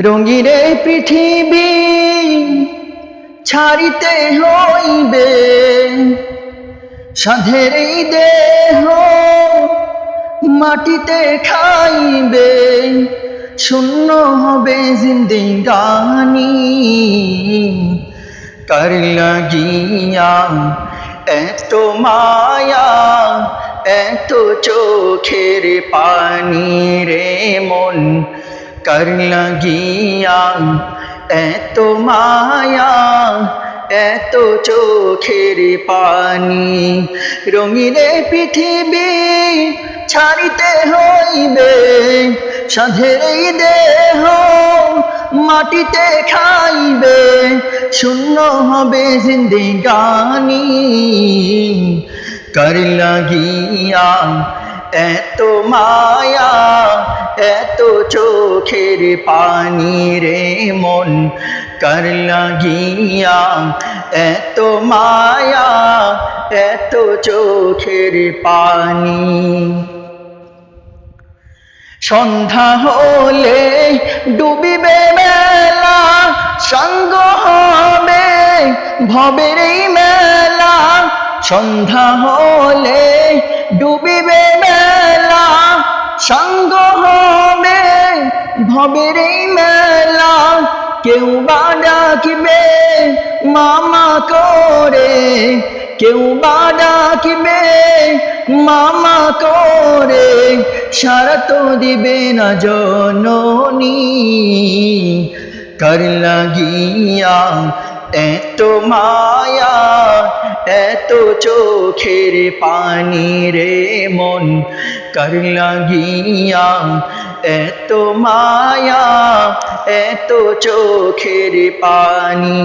রঙিনে পৃথিবী ছাড়িতে হইবে, সাধের এই দেহ মাটিতে খাইবে, শূন্য হবে জিন্দেগানি। কার লাগিয়া এত মায়া, এত চোখের পানি রে মন, কার লাগিয়া এত মায়া, এত চোখের পানি। রঙিনে পৃথিবী ছাড়িতে হইবে, সাধের এই দেহ মাটিতে খাইবে, শূন্য হবে জিন্দেগানি। কার লাগিয়া এত মায়া, এত চোখের পানি রে মন, কার লাগিয়া এত মায়া, এত চোখের পানি। সন্ধ্যা হলে ডুবিবে বেলা, সঙ্গ হবে ভবের এই মেলা। সন্ধ্যা হলে ডুবিবে বেলা, সঙ্গ হবে ভবের এই মেলা। কেউ বা ডাকিবে মামা করে, কেউ বা ডাকিবে মামা করে, সারা তো দিবে না জননী। কার লাগিয়া এত মায়া, এত চোখের পানি রে মন, কার লাগিয়া এত মায়া, এত চোখের পানি।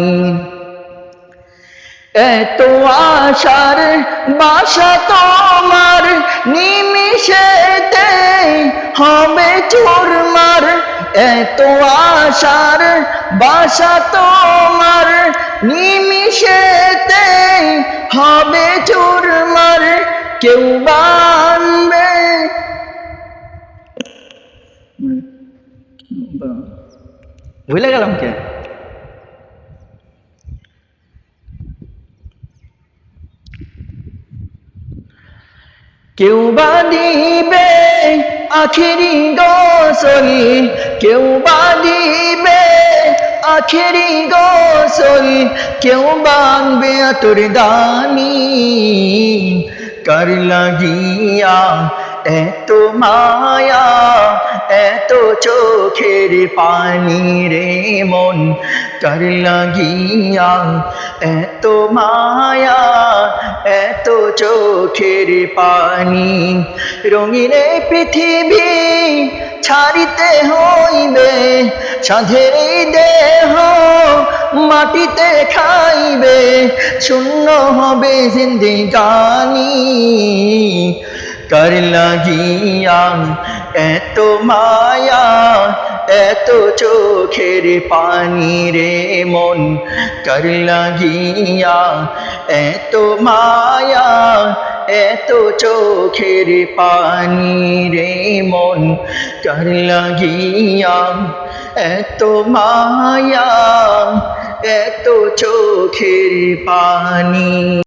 এত আশার বাসা তোমার, নিমিষেতে হবে চুরমার। এত আশার বাসা তোমার, নিমিষেতে হবে চুরমার। কেউ বানবে ভুলে গেলাম কে, কেউ বা দিবে আখেরি গোসল, কেউ বা দিবে আখেরি গোসল, কেউ বানবে আতর দানি। কার লাগিয়া এত মায়া, এত চোখের পানি রে মন, কার লাগিয়া এত মায়া, এত চোখের পানি। রঙিনে পৃথিবী ছাড়িতে হইবে, সাধের এই দেহ মাটিতে খাইবে, শূন্য হবে জিন্দেগানি। কার লাগিয়া এত মায়া, এত চোখের পানি রে মন, কার লাগিয়া এত মায়া, এত চোখের পানি রে মন, কার লাগিয়া এত মায়া, এত চোখের পানি।